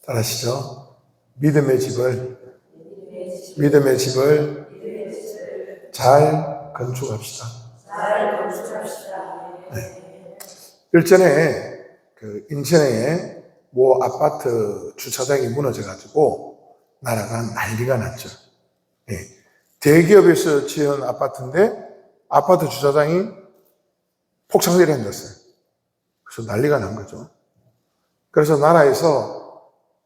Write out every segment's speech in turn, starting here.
따라하시죠. 믿음의 집을 잘 건축합시다. 네. 일전에 인천에 모 아파트 주차장이 무너져가지고 나라가 난리가 났죠. 네. 대기업에서 지은 아파트인데 아파트 주차장이 폭삭 내려앉았어요. 그래서 난리가 난 거죠. 그래서 나라에서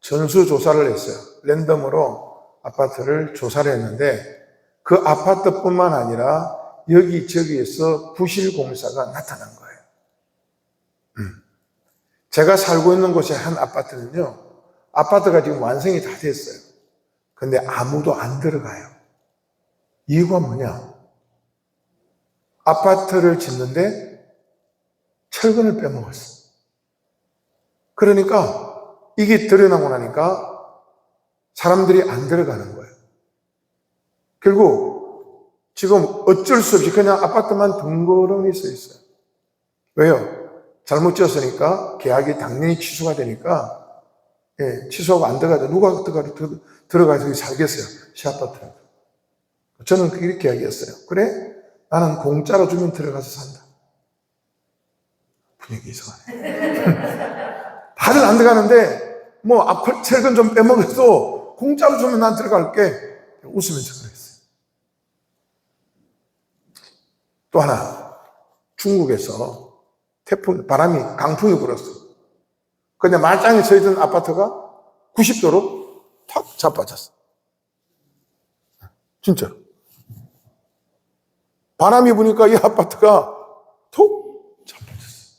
전수조사를 했어요. 랜덤으로 아파트를 조사를 했는데 그 아파트뿐만 아니라 여기저기에서 부실공사가 나타난 거예요. 제가 살고 있는 곳의 한 아파트는요, 아파트가 지금 완성이 다 됐어요. 근데 아무도 안 들어가요. 이유가 뭐냐? 아파트를 짓는데 철근을 빼먹었어. 그러니까 이게 드러나고 나니까 사람들이 안 들어가는 거예요. 결국 지금 어쩔 수 없이 그냥 아파트만 덩그러니 서 있어요. 왜요? 잘못 지었으니까 계약이 당연히 취소가 되니까 취소하고 안 들어가죠. 누가 들어가서 살겠어요? 시아파트라도. 저는 이렇게 이야기했어요. 그래? 나는 공짜로 주면 들어가서 산다. 분위기 이상하네. 다들 안 들어가는데 뭐 앞 철근 좀 빼먹어도 공짜로 주면 난 들어갈게. 웃으면서 그랬어요. 또 하나, 중국에서 강풍이 불었어. 근데 말짱에 서 있던 아파트가 90도로 탁 자빠졌어. 진짜. 바람이 부니까 이 아파트가 톡 자빠졌어.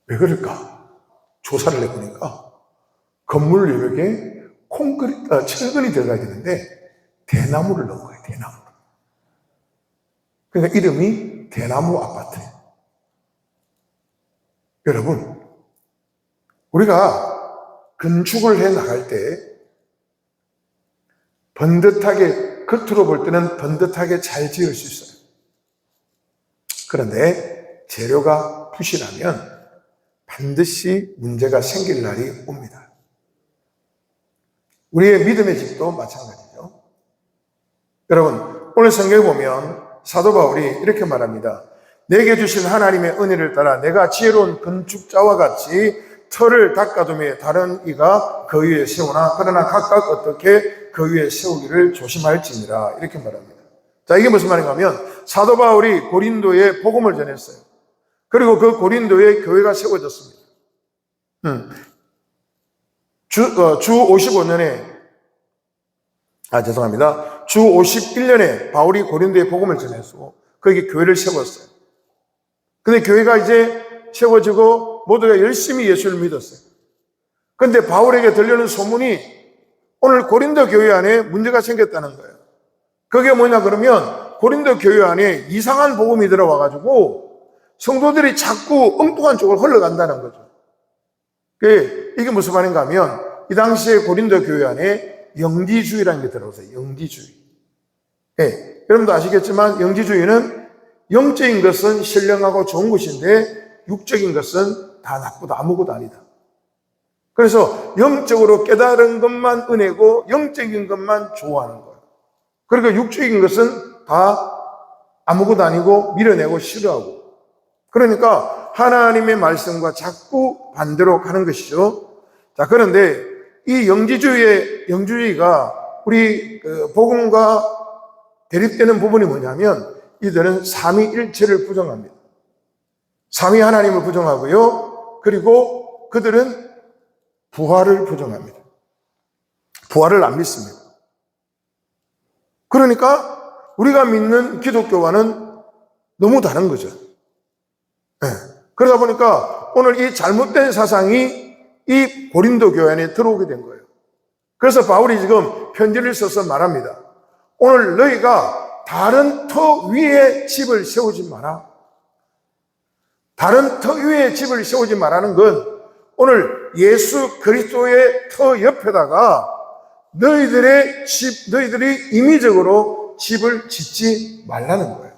왜 그럴까? 조사를 해보니까 건물 내벽에 철근이 들어가야 되는데 대나무를 넣은 거예요. 대나무. 그러니까 이름이 대나무 아파트예요. 여러분, 우리가 건축을 해 나갈 때 번듯하게, 겉으로 볼 때는 번듯하게 잘 지을 수 있어요. 그런데 재료가 부실하면 반드시 문제가 생길 날이 옵니다. 우리의 믿음의 집도 마찬가지죠. 여러분, 오늘 성경에 보면 사도 바울이 이렇게 말합니다. 내게 주신 하나님의 은혜를 따라 내가 지혜로운 건축자와 같이 터를 닦아두며 다른 이가 그 위에 세우나 그러나 각각 어떻게 그 위에 세우기를 조심할지니라 이렇게 말합니다. 자, 이게 무슨 말인가 하면 사도 바울이 고린도에 복음을 전했어요. 그리고 그 고린도에 교회가 세워졌습니다. 주 51년에 바울이 고린도에 복음을 전했고 거기 교회를 세웠어요. 근데 교회가 이제 세워지고 모두가 열심히 예수를 믿었어요. 근데 바울에게 들려오는 소문이 오늘 고린도 교회 안에 문제가 생겼다는 거예요. 그게 뭐냐 그러면 고린도 교회 안에 이상한 복음이 들어와가지고 성도들이 자꾸 엉뚱한 쪽으로 흘러간다는 거죠. 이게 무슨 말인가 하면 이 당시에 고린도 교회 안에 영지주의라는 게 들어오세요. 영지주의. 여러분도 아시겠지만 영지주의는 영적인 것은 신령하고 좋은 것인데 육적인 것은 다 나쁘다. 아무것도 아니다. 그래서 영적으로 깨달은 것만 은혜고 영적인 것만 좋아하는 거예요. 그러니까 육적인 것은 다 아무것도 아니고 밀어내고 싫어하고. 그러니까 하나님의 말씀과 자꾸 반대로 가는 것이죠. 자, 그런데 이 영지주의가 우리 복음과 대립되는 부분이 뭐냐면 이들은 삼위일체를 부정합니다. 삼위 하나님을 부정하고요. 그리고 그들은 부활을 부정합니다. 부활을 안 믿습니다. 그러니까 우리가 믿는 기독교와는 너무 다른 거죠. 그러다 보니까 오늘 이 잘못된 사상이 이 고린도 교회 안에 들어오게 된 거예요. 그래서 바울이 지금 편지를 써서 말합니다. 오늘 너희가 다른 터 위에 집을 세우지 마라. 다른 터 위에 집을 세우지 말라는 건 오늘 예수 그리스도의 터 옆에다가 너희들이 임의적으로 집을 짓지 말라는 거예요.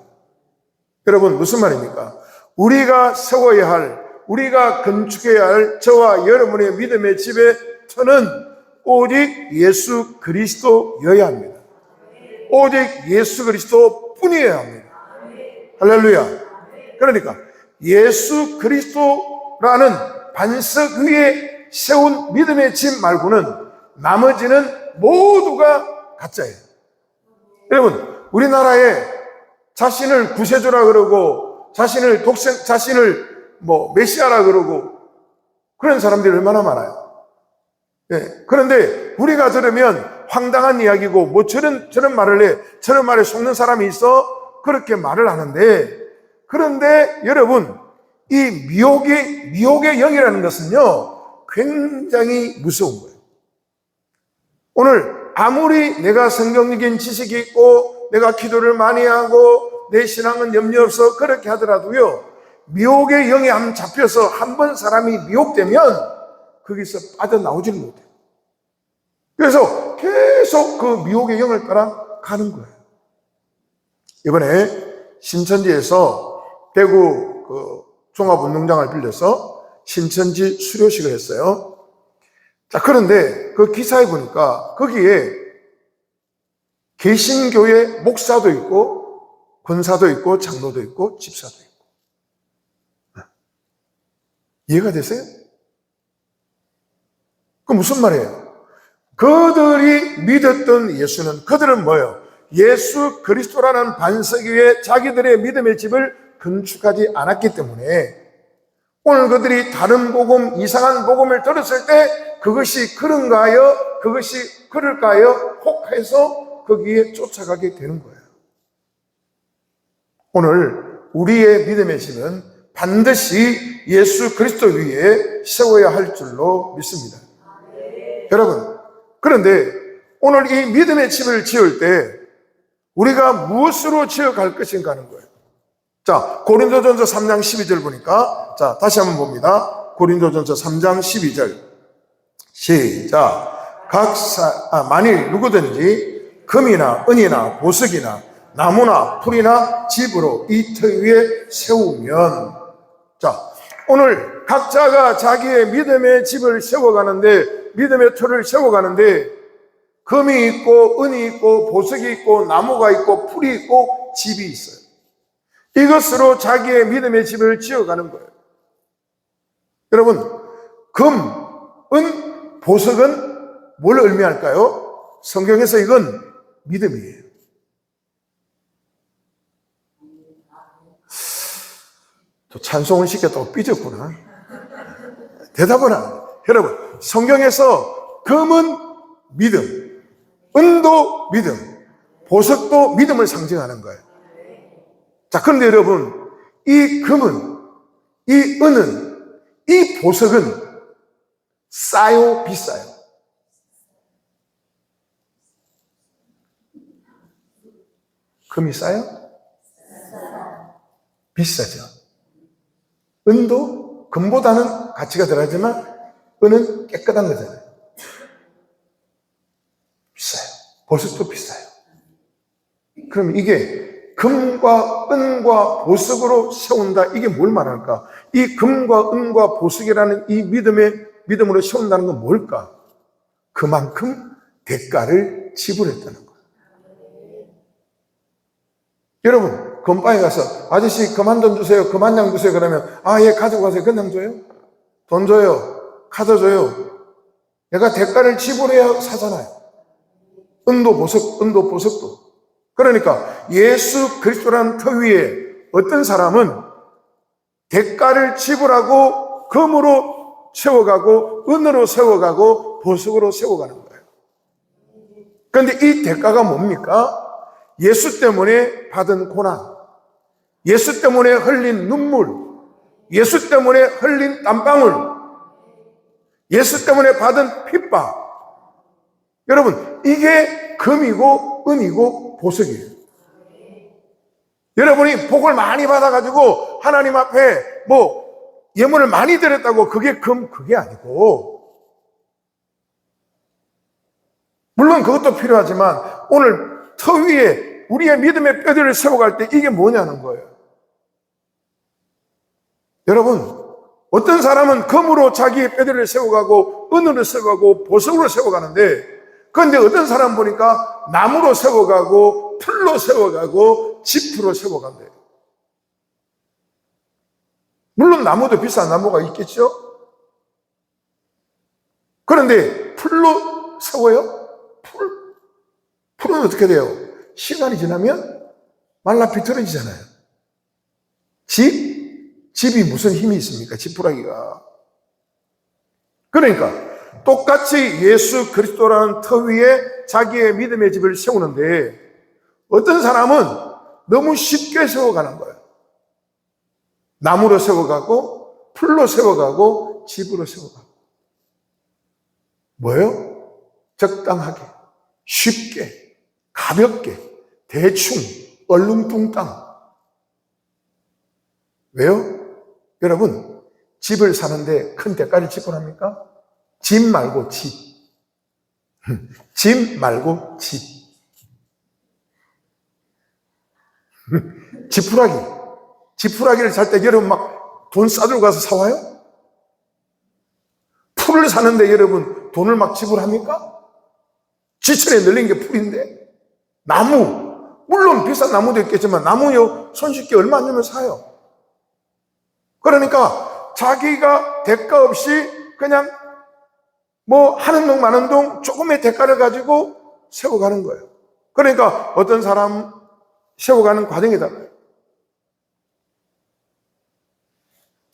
여러분, 무슨 말입니까? 우리가 세워야 할, 우리가 건축해야 할 저와 여러분의 믿음의 집의 터는 오직 예수 그리스도여야 합니다. 오직 예수 그리스도 뿐이어야 합니다. 할렐루야. 그러니까 예수 그리스도라는 반석 위에 세운 믿음의 집 말고는 나머지는 모두가 가짜예요. 여러분, 우리나라에 자신을 구세주라 그러고 자신을 메시아라 그러고 그런 사람들이 얼마나 많아요. 예. 그런데 우리가 들으면 황당한 이야기고 저런 말을 해, 저런 말에 속는 사람이 있어 그렇게 말을 하는데, 그런데 여러분, 이 미혹의 영이라는 것은요 굉장히 무서운 거예요. 오늘 아무리 내가 성경적인 지식이 있고 내가 기도를 많이 하고 내 신앙은 염려 없어 그렇게 하더라도요, 미혹의 영에 한번 잡혀서 한 번 사람이 미혹되면 거기서 빠져나오질 못해요. 그래서 계속 그 미혹의 영을 따라 가는 거예요. 이번에 신천지에서 대구 종합운동장을 빌려서 신천지 수료식을 했어요. 자, 그런데 그 기사에 보니까 거기에 개신교의 목사도 있고 권사도 있고 장로도 있고 집사도 있고. 이해가 되세요? 그 무슨 말이에요? 그들이 믿었던 예수는, 그들은 뭐예요? 예수 그리스도라는 반석 위에 자기들의 믿음의 집을 건축하지 않았기 때문에 오늘 그들이 다른 복음, 이상한 복음을 들었을 때 그것이 그런가요? 그것이 그럴까요? 혹해서 거기에 쫓아가게 되는 거예요. 오늘 우리의 믿음의 집은 반드시 예수 그리스도 위에 세워야 할 줄로 믿습니다. 여러분, 그런데 오늘 이 믿음의 집을 지을 때 우리가 무엇으로 지어갈 것인가 하는 거예요. 자, 고린도전서 3장 12절 보니까, 자, 다시 한번 봅니다. 고린도전서 3장 12절. 시작. 만일 누구든지 금이나 은이나 보석이나 나무나 풀이나 집으로 이 터 위에 세우면, 자, 오늘 각자가 자기의 믿음의 집을 세워가는데, 믿음의 터를 세워가는데, 금이 있고 은이 있고 보석이 있고 나무가 있고 풀이 있고 집이 있어요. 이것으로 자기의 믿음의 집을 지어가는 거예요. 여러분, 금, 은, 보석은 뭘 의미할까요? 성경에서 이건 믿음이에요. 또 찬송을 시켰다고 삐졌구나. 대답은 안 해요. 여러분, 성경에서 금은 믿음, 은도 믿음, 보석도 믿음을 상징하는 거예요. 자, 그런데 여러분, 이 금은, 이 은은, 이 보석은 싸요, 비싸요? 금이 싸요? 비싸죠. 은도 금보다는 가치가 덜하지만 은은 깨끗한 거잖아요. 비싸요. 보석도 비싸요. 그럼 이게 금과 은과 보석으로 세운다, 이게 뭘 말할까? 이 금과 은과 보석이라는 이 믿음으로 세운다는 건 뭘까? 그만큼 대가를 지불했다는 거예요. 여러분, 금방에 가서 아저씨 금 한 돈 주세요, 금 한 장 주세요 그러면 예, 가지고 가세요. 그냥 줘요? 돈 줘요? 카드 줘요? 내가 대가를 지불해야 사잖아요. 은도 보석도. 그러니까 예수 그리스도라는 터 위에 어떤 사람은 대가를 지불하고 금으로 세워가고 은으로 세워가고 보석으로 세워가는 거예요. 그런데 이 대가가 뭡니까? 예수 때문에 받은 고난, 예수 때문에 흘린 눈물, 예수 때문에 흘린 땀방울, 예수 때문에 받은 핍박. 여러분, 이게 금이고 은이고 보석이에요. 여러분이 복을 많이 받아가지고 하나님 앞에 예물을 많이 드렸다고 그게 그게 아니고, 물론 그것도 필요하지만 오늘 터 위에 우리의 믿음의 뼈대를 세워갈 때 이게 뭐냐는 거예요. 여러분, 어떤 사람은 금으로 자기의 뼈대를 세워가고 은으로 세워가고 보석으로 세워가는데, 그런데 어떤 사람 보니까 나무로 세워가고 풀로 세워가고 지프로 세워간대요. 물론 나무도 비싼 나무가 있겠죠. 그런데 풀로 세워요? 풀은 어떻게 돼요? 시간이 지나면 말라 비틀어지잖아요. 집이 무슨 힘이 있습니까? 지푸라기가. 그러니까 똑같이 예수 그리스도라는 터 위에 자기의 믿음의 집을 세우는데, 어떤 사람은 너무 쉽게 세워가는 거예요. 나무로 세워가고 풀로 세워가고 집으로 세워가고. 뭐예요? 적당하게, 쉽게, 가볍게, 대충, 얼렁뚱땅. 왜요? 여러분, 집을 사는데 큰 대가를 지불합니까? 집 말고 집. 집 말고 집. 지푸라기를 살 때 여러분 막 돈 싸들고 가서 사와요? 풀을 사는데 여러분 돈을 막 지불합니까? 지천에 늘린 게 풀인데. 나무, 물론 비싼 나무도 있겠지만 나무요 손쉽게 얼마 안 주면 사요. 그러니까 자기가 대가 없이 그냥 뭐 하는 동 마는 동 조금의 대가를 가지고 세워가는 거예요. 그러니까 어떤 사람 세워가는 과정이다.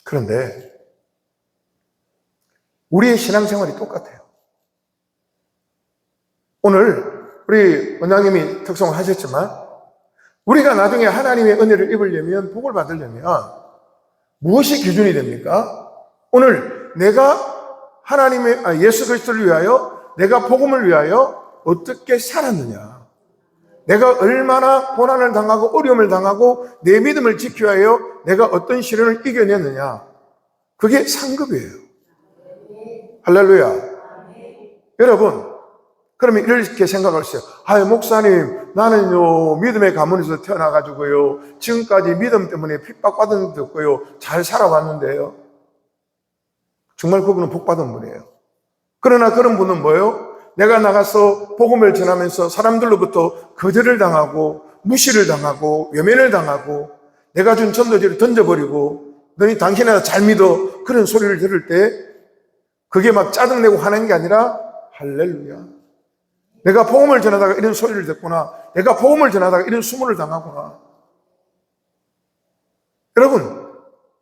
그런데 우리의 신앙생활이 똑같아요. 오늘 우리 원장님이 특송을 하셨지만, 우리가 나중에 하나님의 은혜를 입으려면, 복을 받으려면 무엇이 기준이 됩니까? 오늘 내가 예수 그리스도를 위하여, 내가 복음을 위하여 어떻게 살았느냐, 내가 얼마나 고난을 당하고 어려움을 당하고 내 믿음을 지키기 위하여 내가 어떤 시련을 이겨냈느냐, 그게 상급이에요. 할렐루야. 여러분, 그러면 이렇게 생각하세요. 목사님, 나는요 믿음의 가문에서 태어나가지고요 지금까지 믿음 때문에 핍박받은 적도 없고요 잘 살아왔는데요. 정말 그분은 복받은 분이에요. 그러나 그런 분은 뭐예요? 내가 나가서 복음을 전하면서 사람들로부터 거절을 당하고 무시를 당하고 외면을 당하고 내가 준 전도지를 던져버리고 너희 당신이나 잘 믿어, 그런 소리를 들을 때 그게 막 짜증내고 화내는 게 아니라, 할렐루야, 내가 복음을 전하다가 이런 소리를 듣구나, 내가 복음을 전하다가 이런 수모를 당하구나. 여러분,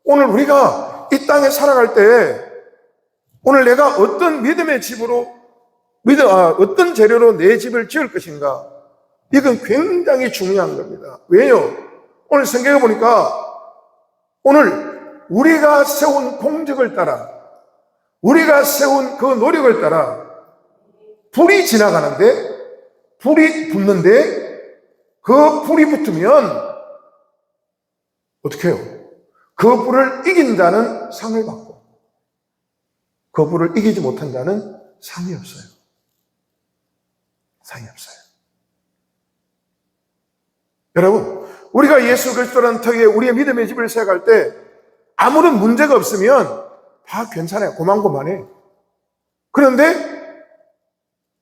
오늘 우리가 이 땅에 살아갈 때 오늘 내가 어떤 믿음의 집으로 어떤 재료로 내 집을 지을 것인가, 이건 굉장히 중요한 겁니다. 왜요? 오늘 성경에 보니까 오늘 우리가 세운 공적을 따라, 우리가 세운 그 노력을 따라 불이 지나가는데, 불이 붙는데, 그 불이 붙으면 어떻게 해요? 그 불을 이긴다는 상을 받고, 그 불을 이기지 못한다는 상이 없어요. 상이 없어요. 여러분, 우리가 예수 그리스도라는 터에 우리의 믿음의 집을 세워갈 때 아무런 문제가 없으면 다 괜찮아요. 고만고만해. 그런데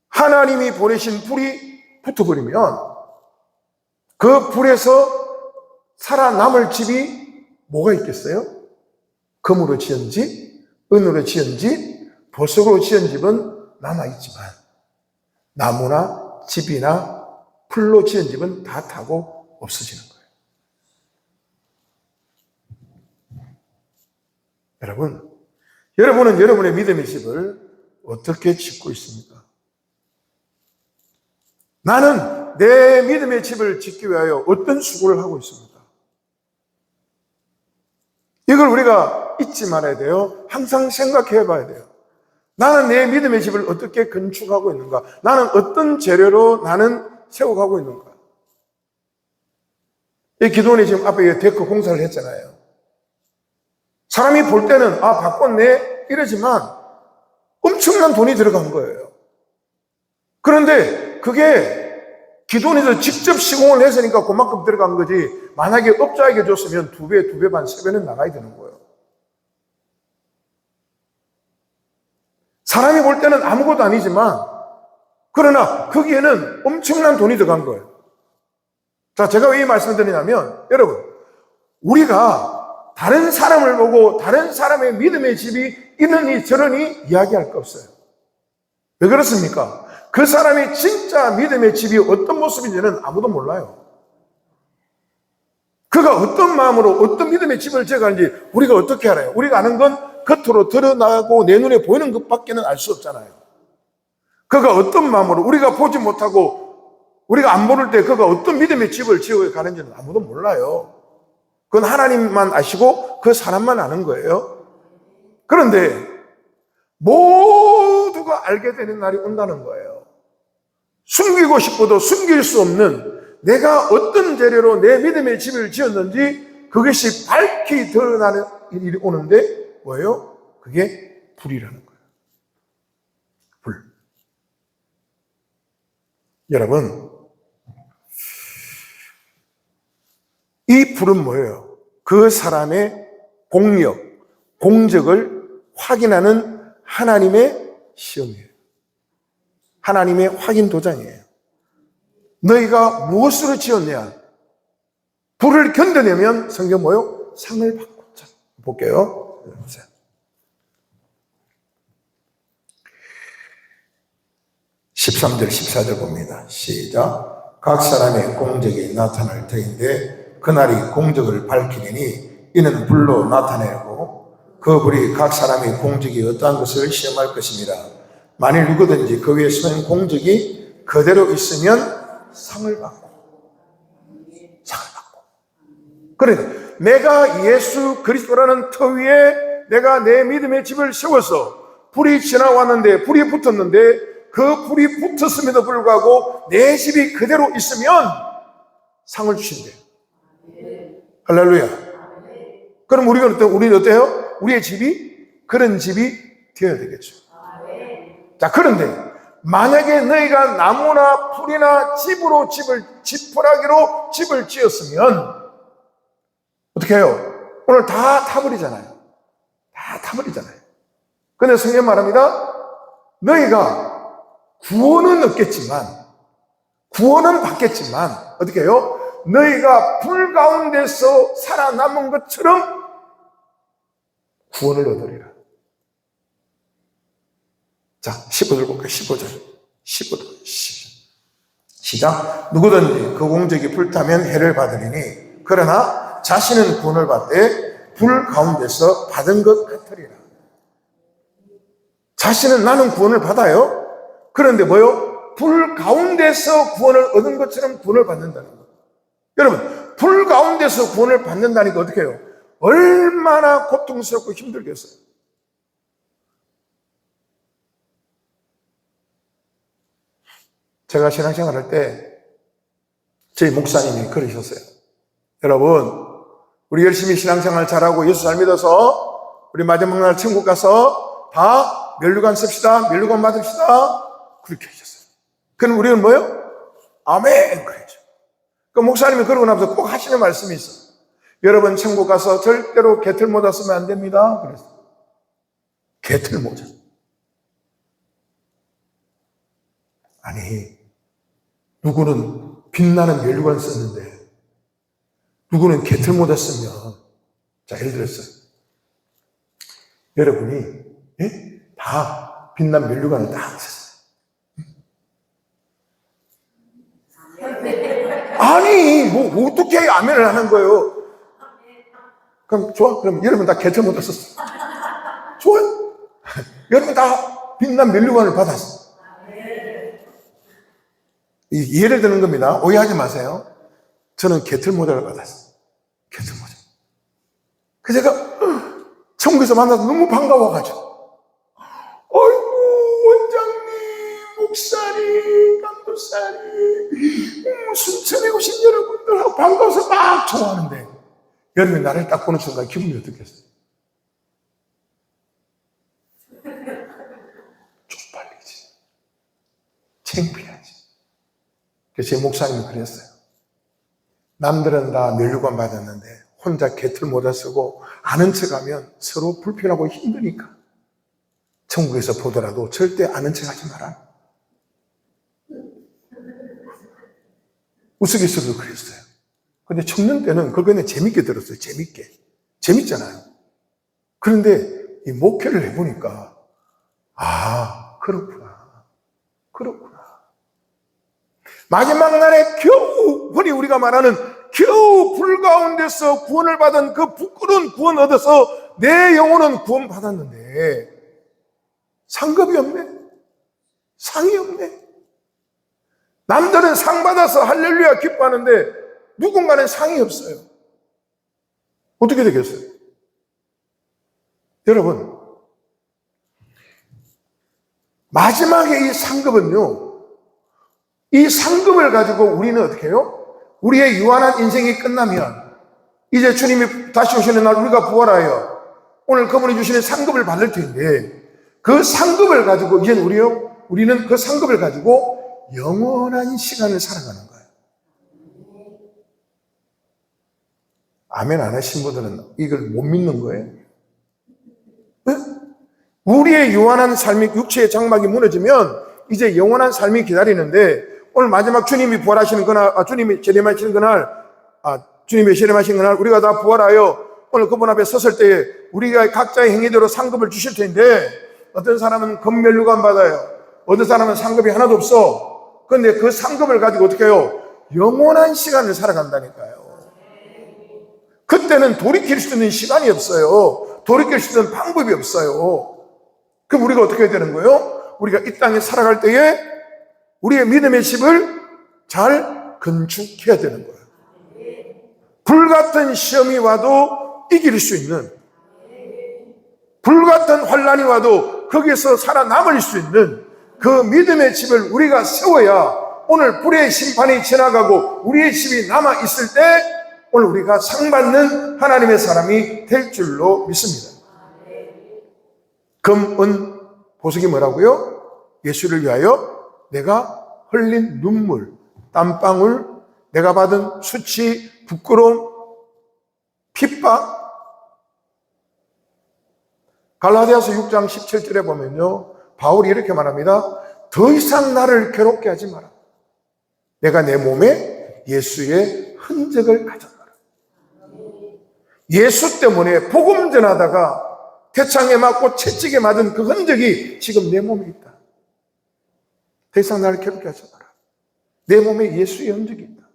하나님이 보내신 불이 붙어버리면 그 불에서 살아남을 집이 뭐가 있겠어요? 금으로 지은 집, 은으로 지은 집, 보석으로 지은 집은 남아있지만 나무나 집이나 풀로 지은 집은 다 타고 없어지는 거예요. 여러분은 여러분의 믿음의 집을 어떻게 짓고 있습니까? 나는 내 믿음의 집을 짓기 위하여 어떤 수고를 하고 있습니까? 이걸 우리가 잊지 말아야 돼요. 항상 생각해 봐야 돼요. 나는 내 믿음의 집을 어떻게 건축하고 있는가? 나는 어떤 재료로 나는 세워가고 있는가? 이 기도원이 지금 앞에 데크 공사를 했잖아요. 사람이 볼 때는 바꿨네 이러지만 엄청난 돈이 들어간 거예요. 그런데 그게 기도원에서 직접 시공을 했으니까 그만큼 들어간 거지, 만약에 업자에게 줬으면 2배, 2배 반, 3배는 나가야 되는 거예요. 사람이 볼 때는 아무것도 아니지만 그러나 거기에는 엄청난 돈이 들어간 거예요. 자, 제가 왜 이 말씀을 드리냐면 여러분, 우리가 다른 사람을 보고 다른 사람의 믿음의 집이 이러니 저러니 이야기할 거 없어요. 왜 그렇습니까? 그 사람이 진짜 믿음의 집이 어떤 모습인지는 아무도 몰라요. 그가 어떤 마음으로 어떤 믿음의 집을 지어가는지 우리가 어떻게 알아요? 우리가 아는 건 겉으로 드러나고 내 눈에 보이는 것밖에는 알 수 없잖아요. 그가 어떤 마음으로 우리가 보지 못하고 우리가 안 모를 때 그가 어떤 믿음의 집을 지어가는지는 아무도 몰라요. 그건 하나님만 아시고 그 사람만 아는 거예요. 그런데 모두가 알게 되는 날이 온다는 거예요. 숨기고 싶어도 숨길 수 없는 내가 어떤 재료로 내 믿음의 집을 지었는지 그것이 밝히 드러나는 일이 오는데 뭐예요? 그게 불이라는 거예요. 불. 여러분, 이 불은 뭐예요? 그 사람의 공력, 공적을 확인하는 하나님의 시험이에요. 하나님의 확인 도장이에요. 너희가 무엇으로 지었냐? 불을 견뎌내면 성경 뭐예요? 상을 받고자. 볼게요. 보세요. (13절) (14절) 봅니다. 시작. 각 사람의 공적이 나타날 터인데 그날이 공적을 밝히리니 이는 불로 나타내고 그 불이 각 사람의 공적이 어떠한 것을 시험할 것입니다. 만일 누구든지 그 위에 선 공적이 그대로 있으면 상을 받고. 그러니까 내가 예수 그리스도라는 터 위에 내가 내 믿음의 집을 세워서 불이 지나왔는데 불이 붙었는데 그 불이 붙었음에도 불구하고 내 집이 그대로 있으면 상을 주신대요. 할렐루야. 그럼 우리는 어때요? 우리의 집이 그런 집이 되어야 되겠죠. 자, 그런데 만약에 너희가 나무나 풀이나 지푸라기로 집을 지었으면 어떻게 해요? 오늘 다 타버리잖아요. 다 타버리잖아요. 근데 성경 말합니다. 너희가 구원은 얻겠지만, 구원은 받겠지만, 어떻게 해요? 너희가 불 가운데서 살아남은 것처럼 구원을 얻으리라. 자, 15절 볼까요? 15절. 15절. 시작. 누구든지 그 공적이 불타면 해를 받으리니, 그러나 자신은 구원을 받되 불 가운데서 받은 것 같으리라. 자신은 나는 구원을 받아요. 그런데 뭐요? 불 가운데서 구원을 얻은 것처럼 구원을 받는다는 거예요. 여러분, 불 가운데서 구원을 받는다니까 어떻게 해요? 얼마나 고통스럽고 힘들겠어요. 제가 신앙생활 할 때 저희 목사님이 그러셨어요. 여러분, 우리 열심히 신앙생활 잘하고 예수 잘 믿어서 우리 마지막 날 천국 가서 다 면류관 씁시다. 면류관 받읍시다. 그렇게 하셨어요. 그럼 우리는 뭐예요? 아멘. 그러죠. 그 목사님이 그러고 나서 꼭 하시는 말씀이 있어요. 여러분 천국 가서 절대로 개틀 모자 쓰면 안 됩니다. 그랬어요. 개틀 모자. 아니, 누구는 빛나는 면류관 썼는데 누구는 개틀 모자 쓰면, 자, 예를 들었어요. 여러분이 다 빛난 면류관을 다 썼어요. 아니, 뭐 어떻게 아멘을 하는 거예요? 그럼 좋아? 그럼 여러분 다 개틀 모자 썼어. 좋아요? 여러분 다 빛난 면류관을 받았어. 예를 드는 겁니다. 오해하지 마세요. 저는 개틀 모자를 받았어요. 개틀 모자. 그래서 제가 천국에서 만나서 너무 반가워가지고, 아이고 원장님, 목사님, 감독사님, 순천에 오신 여러분들하고 반가워서 막 좋아하는데 여러분이 나를 딱 보는 순간 기분이 어떻겠어요? 쪽팔리지, 창피하지. 그래서 제 목사님이 그랬어요. 남들은 다 면류관 받았는데 혼자 개틀 모자 쓰고 아는 척하면 서로 불편하고 힘드니까 천국에서 보더라도 절대 아는 척 하지 마라. 우스갯소리도 그랬어요. 근데 청년 때는 그걸 그냥 재밌게 들었어요. 재밌게. 재밌잖아요. 그런데 이 목회를 해보니까, 아, 그렇구나. 그렇구나. 마지막 날에 겨우, 흔히 우리가 말하는 겨우 불 가운데서 구원을 받은 그 부끄러운 구원 얻어서 내 영혼은 구원 받았는데, 상급이 없네. 상이 없네. 남들은 상 받아서 할렐루야 기뻐하는데 누군가는 상이 없어요. 어떻게 되겠어요? 여러분, 마지막에 이 상급은요, 이 상급을 가지고 우리는 어떻게 해요? 우리의 유한한 인생이 끝나면 이제 주님이 다시 오시는 날 우리가 부활하여 오늘 그분이 주시는 상급을 받을 텐데, 그 상급을 가지고 이제는 우리는 그 상급을 가지고 영원한 시간을 살아가는 거예요. 아멘 안 하신 분들은 이걸 못 믿는 거예요. 네? 우리의 유한한 삶이, 육체의 장막이 무너지면 이제 영원한 삶이 기다리는데, 오늘 마지막 주님이 부활하시는 그날, 주님이 재림하시는 그날, 주님이 재림하시는 그날 우리가 다 부활하여 오늘 그분 앞에 섰을 때에 우리가 각자의 행위대로 상급을 주실 텐데, 어떤 사람은 금면류관 받아요. 어떤 사람은 상급이 하나도 없어. 그런데 그 상급을 가지고 어떻게 해요? 영원한 시간을 살아간다니까요. 그때는 돌이킬 수 있는 시간이 없어요. 돌이킬 수 있는 방법이 없어요. 그럼 우리가 어떻게 해야 되는 거예요? 우리가 이 땅에 살아갈 때에 우리의 믿음의 집을 잘 건축해야 되는 거예요. 불같은 시험이 와도 이길 수 있는, 불같은 환난이 와도 거기에서 살아남을 수 있는 그 믿음의 집을 우리가 세워야 오늘 불의 심판이 지나가고 우리의 집이 남아있을 때 오늘 우리가 상받는 하나님의 사람이 될 줄로 믿습니다. 금, 은, 보석이 뭐라고요? 예수를 위하여 내가 흘린 눈물, 땀방울, 내가 받은 수치, 부끄러움, 핍박. 갈라디아서 6장 17절에 보면요, 바울이 이렇게 말합니다. 더 이상 나를 괴롭게 하지 마라. 내가 내 몸에 예수의 흔적을 가졌노라. 예수 때문에 복음 전하다가 태창에 맞고 채찍에 맞은 그 흔적이 지금 내 몸에 있다. 더 이상 나를 괴롭게 하지 마라. 내 몸에 예수의 흔적이 있다.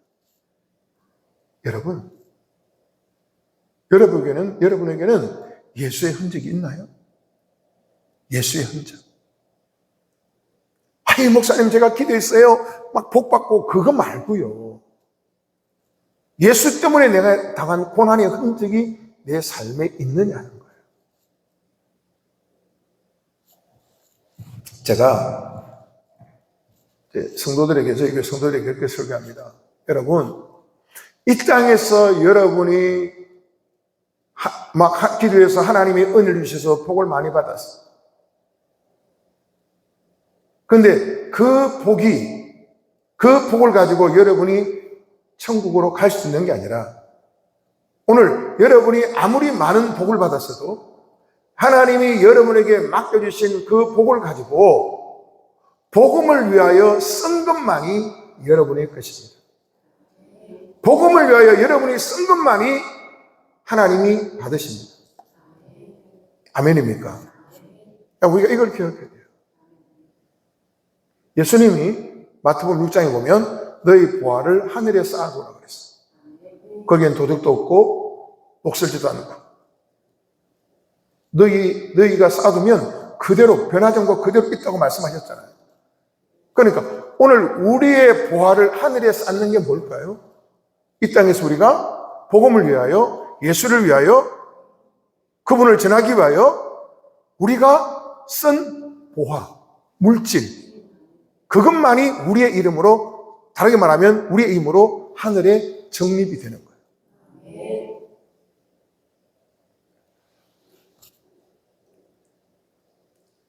여러분에게는 예수의 흔적이 있나요? 예수의 흔적. 아니, 목사님, 제가 기도했어요. 막 복받고, 그거 말고요. 예수 때문에 내가 당한 고난의 흔적이 내 삶에 있느냐는 거예요. 제가 성도들에게, 저희 교회 성도들에게 그렇게 설교합니다. 여러분, 이 땅에서 여러분이 막 기도해서 하나님이 은혜를 주셔서 복을 많이 받았어요. 그런데 그 복을 가지고 여러분이 천국으로 갈 수 있는 게 아니라, 오늘 여러분이 아무리 많은 복을 받았어도 하나님이 여러분에게 맡겨주신 그 복을 가지고 복음을 위하여 쓴 것만이 여러분의 것입니다. 복음을 위하여 여러분이 쓴 것만이 하나님이 받으십니다. 아멘입니까? 우리가 이걸 기억해야 돼요. 예수님이 마태복음 6장에 보면 너희 보화를 하늘에 쌓아두라 그랬어요. 거기엔 도둑도 없고 목설지도 않고, 너희가 쌓아두면 그대로 변하지 않고 그대로 있다고 말씀하셨잖아요. 그러니까 오늘 우리의 보화를 하늘에 쌓는 게 뭘까요? 이 땅에서 우리가 복음을 위하여, 예수를 위하여, 그분을 전하기 위하여 우리가 쓴 보화, 물질, 그것만이 우리의 이름으로, 다르게 말하면 우리의 힘으로 하늘에 정립이 되는 거예요.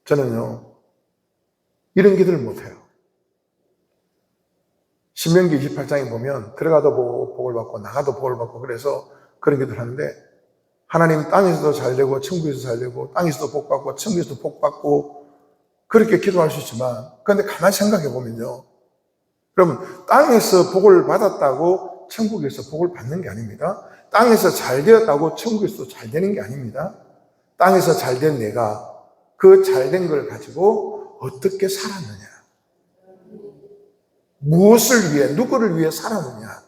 저는요, 이런 기도를 못해요. 신명기 28장에 보면 들어가도 복을 받고 나가도 복을 받고, 그래서 그런 기도를 하는데, 하나님 땅에서도 잘 되고 천국에서도 잘 되고, 땅에서도 복 받고 천국에서도 복 받고, 그렇게 기도할 수 있지만, 그런데 가만히 생각해 보면요. 그러면 땅에서 복을 받았다고 천국에서 복을 받는 게 아닙니다. 땅에서 잘 되었다고 천국에서 잘 되는 게 아닙니다. 땅에서 잘 된 내가 그 잘 된 걸 가지고 어떻게 살았느냐. 무엇을 위해, 누구를 위해 살았느냐.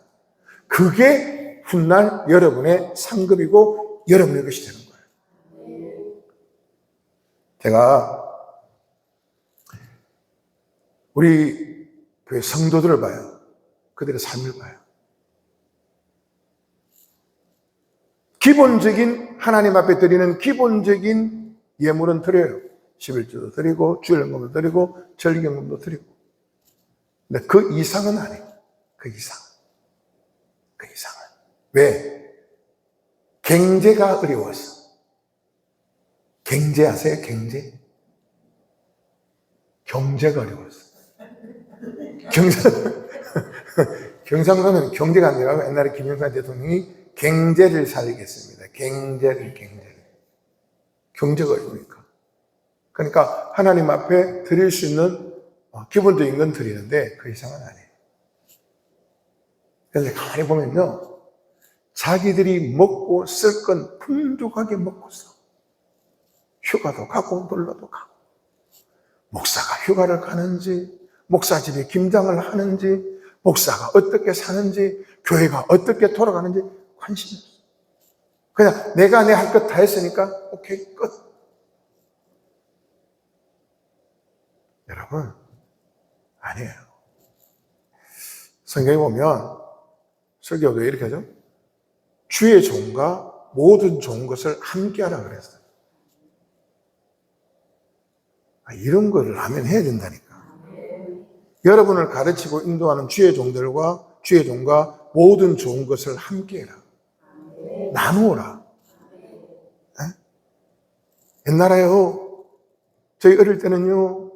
그게 훗날 여러분의 상급이고 여러분의 것이 되는 거예요. 제가 우리 교회 성도들을 봐요. 그들의 삶을 봐요. 기본적인 하나님 앞에 드리는 기본적인 예물은 드려요. 11조도 드리고 주일연금도 드리고 절기연금도 드리고. 근데 그 이상은 안 해요. 그 이상은. 왜? 경제가 어려워서. 경제 아세요? 경제가 어려워서. 경상도는 경제가 안 되고 옛날에 김영삼 대통령이 경제를 살리겠습니다. 경제를. 경제가 어려우니까. 그러니까 하나님 앞에 드릴 수 있는 기본적인 건 드리는데 그 이상은 안 해요. 그런데 가만히 보면요. 자기들이 먹고 쓸 건 풍족하게 먹고 써. 휴가도 가고 놀러도 가고. 목사가 휴가를 가는지, 목사 집에 김장을 하는지, 목사가 어떻게 사는지, 교회가 어떻게 돌아가는지 관심이 없어. 그냥 내가 내 할 것 다 했으니까 오케이, 끝. 여러분, 아니에요. 성경에 보면 설교도 이렇게 하죠. 주의 종과 모든 좋은 것을 함께 하라 그랬어요. 이런 거를 하면 해야 된다니까. 여러분을 가르치고 인도하는 주의 종과 모든 좋은 것을 함께 해라. 나누어라. 옛날에요, 저희 어릴 때는요,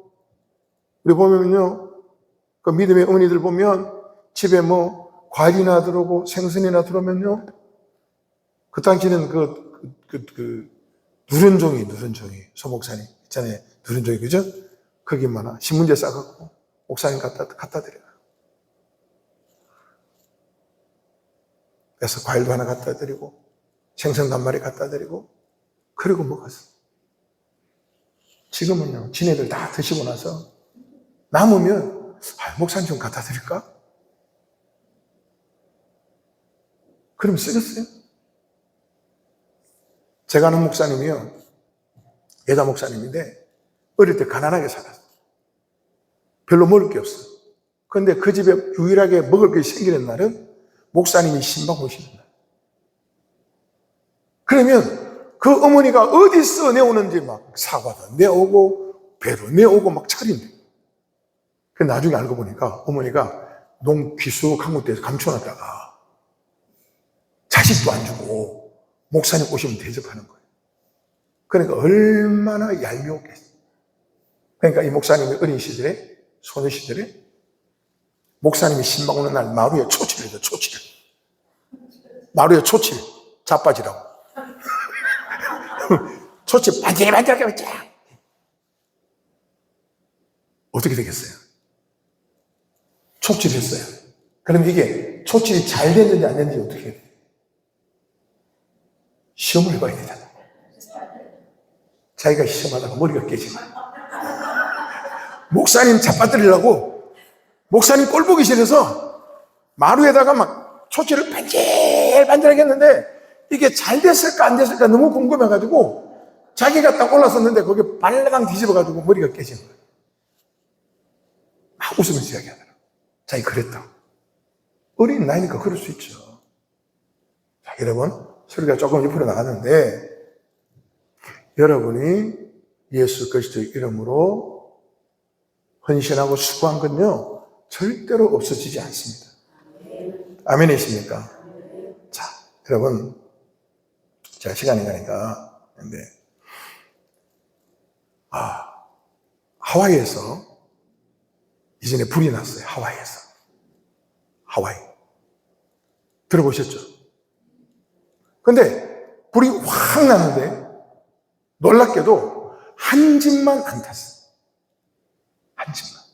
우리 보면요, 그 믿음의 어머니들 보면 집에 뭐 과일이나 들어오고 생선이나 들어오면요, 그 당시에는 누른종이, 소목사님 있잖아요. 누른종이, 그죠? 거기만 신문지에 싸갖고 목사님 갖다 드려요. 그래서 과일도 하나 갖다 드리고 생선도 한 마리 갖다 드리고 그러고 먹었어. 지금은요, 지네들 다 드시고 나서 남으면 목사님 좀 갖다 드릴까? 그럼 쓰겠어요? 제가 아는 목사님이요, 여자 목사님인데 어릴 때 가난하게 살았어요. 별로 먹을 게 없어요. 그런데 그 집에 유일하게 먹을 게 생기는 날은 목사님이 신방 오시는 날. 그러면 그 어머니가 어디서 내오는지 막 사과도 내오고 배도 내오고 막 차린대. 그 나중에 알고 보니까 어머니가 농 귀숙한 곳에서 감춰놨다가 자식도 안 주고 목사님 오시면 대접하는 거예요. 그러니까 얼마나 얄미웠겠어요. 그러니까 이 목사님이 어린 시절에, 소녀 시절에 목사님이 신방 오는 날 마루에 초치를 해요. 마루에 초치, 자빠지라고. 초치 반질반질하게 쫙. 어떻게 되겠어요? 초치를 했어요. 그럼 이게 초치를 잘 됐는지 안 됐는지 어떻게 해야 돼요? 시험을 해봐야 되잖아요. 자기가 시험하다가 머리가 깨지고 목사님 잡아뜨리려고 목사님 꼴 보기 싫어서 마루에다가 막 초치를 반질반질하게 했는데 이게 잘 됐을까 안 됐을까 너무 궁금해가지고 자기가 딱 올라섰는데 거기 발라당 뒤집어가지고 머리가 깨진 거예요. 막 웃으면서 이야기하더라고요. 자기 그랬다. 어린 나이니까 그럴 수 있죠. 자, 여러분, 소리가 조금 옆으로 나갔는데 여러분이 예수 그리스도의 이름으로 헌신하고 수고한 건요, 절대로 없어지지 않습니다. 아멘이십니까? 자, 여러분, 제가 시간이 가니까, 근데, 하와이에서 이전에 불이 났어요. 하와이. 들어보셨죠? 근데 불이 확 나는데 놀랍게도 한 집만 안 탔어요. 한 집만.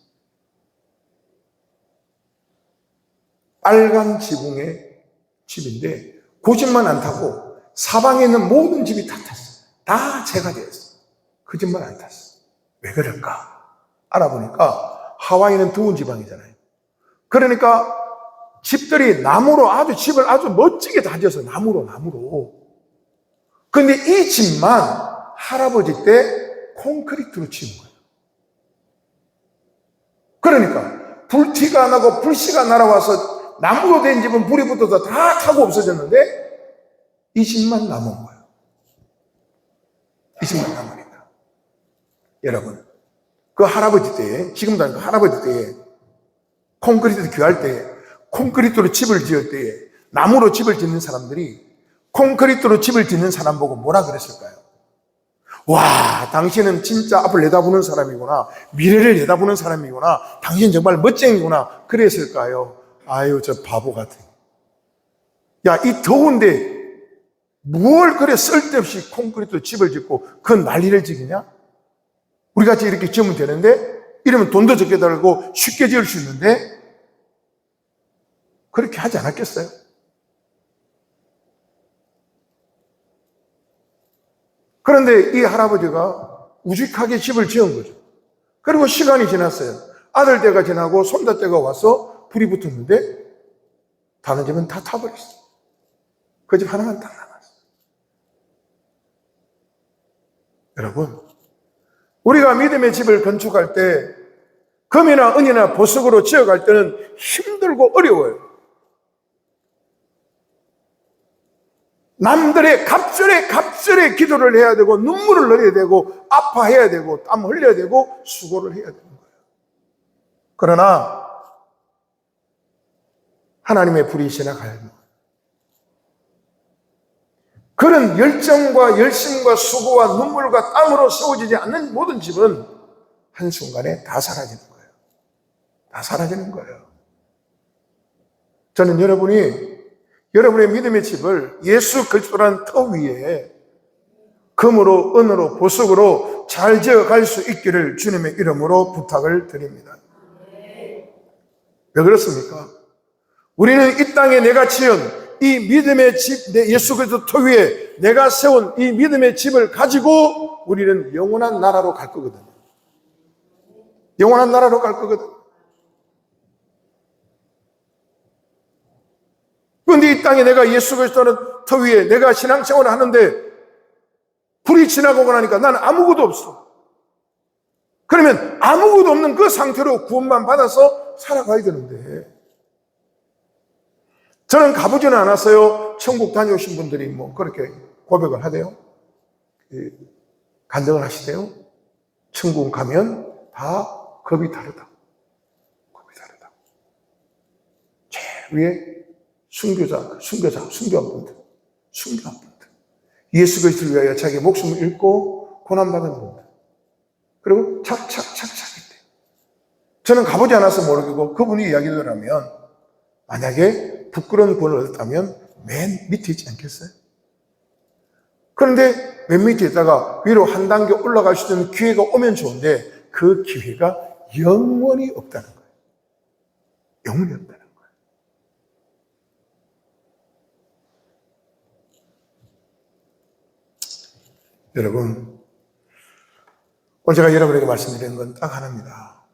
빨간 지붕의 집인데 그 집만 안 타고 사방에 있는 모든 집이 다 탔어요. 다 재가 되었어요. 그 집만 안 탔어요. 왜 그럴까? 알아보니까 하와이는 더운 지방이잖아요. 그러니까 집들이 나무로 집을 아주 멋지게 다 지어서 나무로. 근데 이 집만 할아버지 때 콘크리트로 지은 거예요. 그러니까 불티가 안 나고 불씨가 날아와서 나무로 된 집은 불이 붙어서 다 타고 없어졌는데 이 집만 남은 거예요. 이 집만 남으니까. 여러분, 그 할아버지 때에, 지금도 아니고 할아버지 때에 콘크리트 귀할 때에 콘크리트로 집을 지을 때에 나무로 집을 짓는 사람들이 콘크리트로 집을 짓는 사람 보고 뭐라 그랬을까요? 와, 당신은 진짜 앞을 내다보는 사람이구나. 미래를 내다보는 사람이구나. 당신 정말 멋쟁이구나. 그랬을까요? 아유, 저 바보 같은. 야, 이 더운데 뭘 그래 쓸데없이 콘크리트로 집을 짓고 그 난리를 지기냐? 우리 같이 이렇게 지으면 되는데, 이러면 돈도 적게 들고 쉽게 지을 수 있는데 그렇게 하지 않았겠어요? 그런데 이 할아버지가 우직하게 집을 지은 거죠. 그리고 시간이 지났어요. 아들 때가 지나고 손자 때가 와서 불이 붙었는데 다른 집은 다 타버렸어요. 그 집 하나만 딱 남았어요. 여러분, 우리가 믿음의 집을 건축할 때 금이나 은이나 보석으로 지어갈 때는 힘들고 어려워요. 남들의 갑절에 기도를 해야 되고 눈물을 흘려야 되고 아파해야 되고 땀 흘려야 되고 수고를 해야 되는 거예요. 그러나 하나님의 불이 지나가면 그런 열정과 열심과 수고와 눈물과 땀으로 세워지지 않는 모든 집은 한순간에 다 사라지는 거예요. 다 사라지는 거예요. 저는 여러분의 믿음의 집을 예수 그리스도라는 터 위에 금으로 은으로 보석으로 잘 지어갈 수 있기를 주님의 이름으로 부탁을 드립니다. 왜 그렇습니까? 우리는 이 땅에 내가 지은 이 믿음의 집, 예수 그리스도 터 위에 내가 세운 이 믿음의 집을 가지고 우리는 영원한 나라로 갈 거거든요. 영원한 나라로 갈 거거든요. 그런데 이 땅에 내가 예수 그리스도는 터 위에 내가 신앙생활을 하는데 불이 지나가고 나니까 나는 아무것도 없어. 그러면 아무것도 없는 그 상태로 구원만 받아서 살아가야 되는데 저는 가보지는 않았어요. 천국 다녀오신 분들이 뭐 그렇게 고백을 하대요. 간증을 하시대요. 천국 가면 다 겁이 다르다. 겁이 다르다. 제일 위에 순교한 분들. 예수 그리스도를 위하여 자기 목숨을 잃고 고난받은 분들. 그리고 착착 있대요. 저는 가보지 않아서 모르겠고 그분이 이야기를 하면 만약에 부끄러운 구원을 얻었다면 맨 밑에 있지 않겠어요? 그런데 맨 밑에 있다가 위로 한 단계 올라갈 수 있는 기회가 오면 좋은데 그 기회가 영원히 없다는 거예요. 영원히 없다는 거예요. 여러분, 오늘 제가 여러분에게 말씀드리는 건 딱 하나입니다.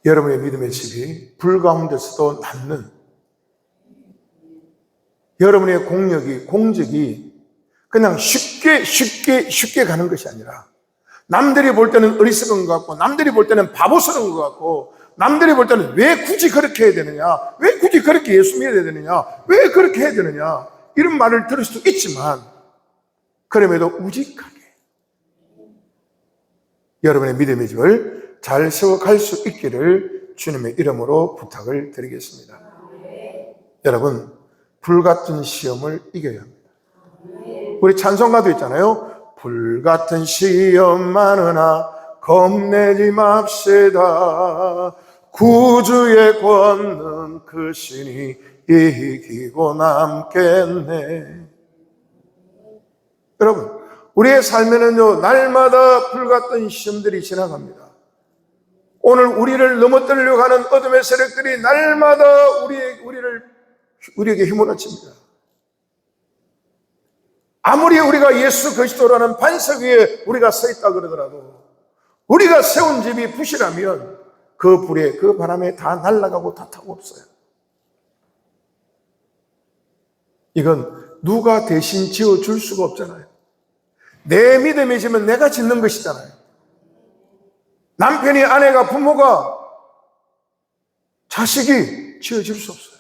여러분의 믿음의 집이 불 가운데서도 남는 여러분의 공적이 그냥 쉽게 가는 것이 아니라 남들이 볼 때는 어리석은 것 같고 남들이 볼 때는 바보스러운 것 같고 남들이 볼 때는 왜 굳이 그렇게 해야 되느냐, 왜 굳이 그렇게 예수 믿어야 되느냐, 왜 그렇게 해야 되느냐 이런 말을 들을 수도 있지만 그럼에도 우직하게 여러분의 믿음의 집을 잘 세워갈 수 있기를 주님의 이름으로 부탁을 드리겠습니다. 여러분, 불같은 시험을 이겨야 합니다. 우리 찬송가도 있잖아요. 불같은 시험 많으나 겁내지 맙시다. 구주의 권능 그 신이 이기고 남겠네. 여러분, 우리의 삶에는요 날마다 불같은 시험들이 지나갑니다. 오늘 우리를 넘어뜨리려고 하는 어둠의 세력들이 날마다 우리에게 휘몰아칩니다. 아무리 우리가 예수 그리스도라는 반석 위에 우리가 서 있다 그러더라도 우리가 세운 집이 부실하면 그 불에, 그 바람에 다 날아가고 다 타고 없어요. 이건 누가 대신 지어줄 수가 없잖아요. 내 믿음이 지면 내가 짓는 것이잖아요. 남편이, 아내가, 부모가, 자식이 지어줄 수 없어요.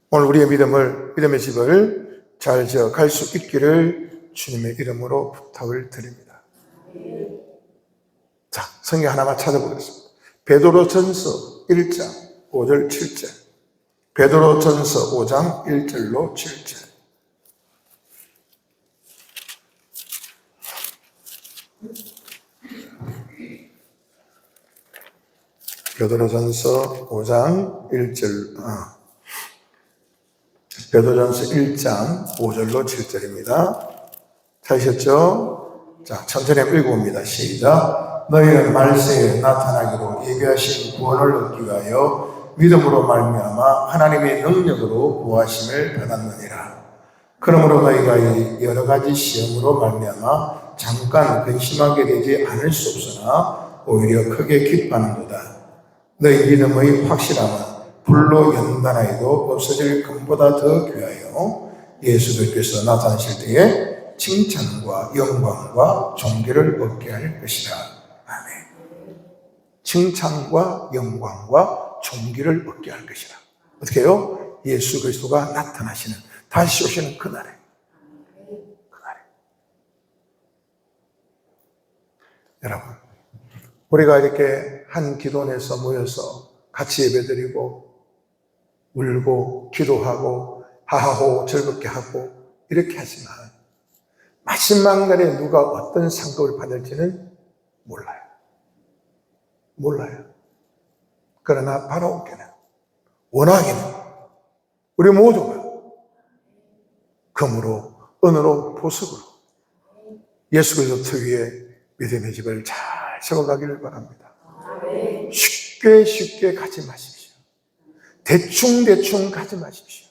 오늘 우리의 믿음의 집을 잘 지어갈 수 있기를 주님의 이름으로 부탁을 드립니다. 자, 성경 하나만 찾아보겠습니다. 베드로전서 1장 5절 7절. 베드로전서 5장 1절로 7절. 베드로전서 5장 1절, 베드로전서 1장 5절로 7절입니다. 찾으셨죠? 자, 천천히 읽어봅니다. 시작. 너희는 말세에 나타나기로 예비하신 구원을 얻기 위하여 믿음으로 말미암아 하나님의 능력으로 구하심을 받았느니라. 그러므로 너희가 여러 가지 시험으로 말미암아 잠깐 근심하게 되지 않을 수 없으나 오히려 크게 기뻐하는도다. 너희 믿음의 확실함은 불로 연단하여도 없어질 금보다 더 귀하여 예수 그리스도께서 나타나실 때에 칭찬과 영광과 존귀를 얻게 할 것이라. 아멘. 칭찬과 영광과 존귀를 얻게 할 것이라. 어떻게 해요? 예수 그리스도가 나타나시는, 다시 오시는 그날에. 여러분, 우리가 이렇게 한 기도원에서 모여서 같이 예배드리고 울고 기도하고 하하호 즐겁게 하고 이렇게 하지만 마지막 날에 누가 어떤 상급을 받을지는 몰라요. 그러나 바라옵기는, 원하기는 우리 모두가 금으로, 은으로, 보석으로 예수 그리스도 특유의 믿음의 집을 잘 세워가기를 바랍니다. 쉽게 가지 마십시오. 대충 가지 마십시오.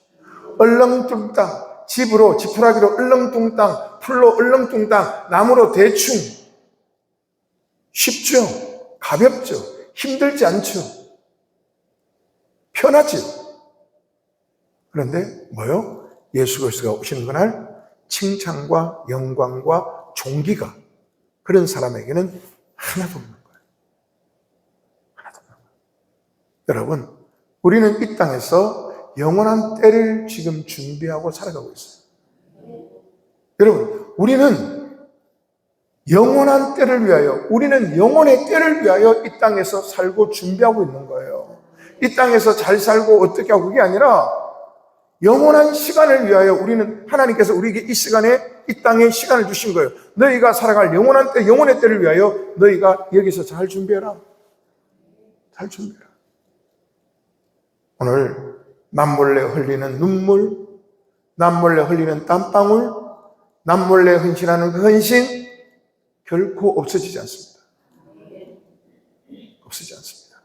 얼렁뚱땅, 지푸라기로 얼렁뚱땅, 풀로 얼렁뚱땅, 나무로 대충. 쉽죠? 가볍죠? 힘들지 않죠? 편하죠? 그런데 뭐요? 예수 그리스도가 오시는 그날 칭찬과 영광과 존귀가 그런 사람에게는 하나도 없는 거예요. 하나도 없는 거예요. 여러분, 우리는 이 땅에서 영원한 때를 지금 준비하고 살아가고 있어요. 여러분, 우리는 영원한 때를 위하여, 우리는 영원의 때를 위하여 이 땅에서 살고 준비하고 있는 거예요. 이 땅에서 잘 살고 어떻게 하고 그게 아니라 영원한 시간을 위하여 우리는, 하나님께서 우리에게 이 시간에, 이 땅에 시간을 주신 거예요. 너희가 살아갈 영원한 때, 영원의 때를 위하여 너희가 여기서 잘 준비해라. 잘 준비해라. 오늘 남몰래 흘리는 눈물, 남몰래 흘리는 땀방울, 남몰래 헌신하는 그 헌신 결코 없어지지 않습니다. 없어지지 않습니다.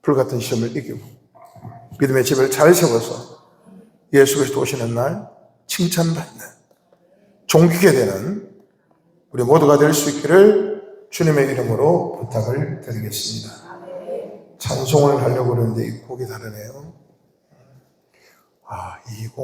불같은 시험을 이기고 믿음의 집을 잘 세워서 예수 그리스도 오시는 날 칭찬받는, 존귀게 되는 우리 모두가 될 수 있기를 주님의 이름으로 부탁을 드리겠습니다. 찬송을 하려고 그러는데 이 곡이 다르네요. 20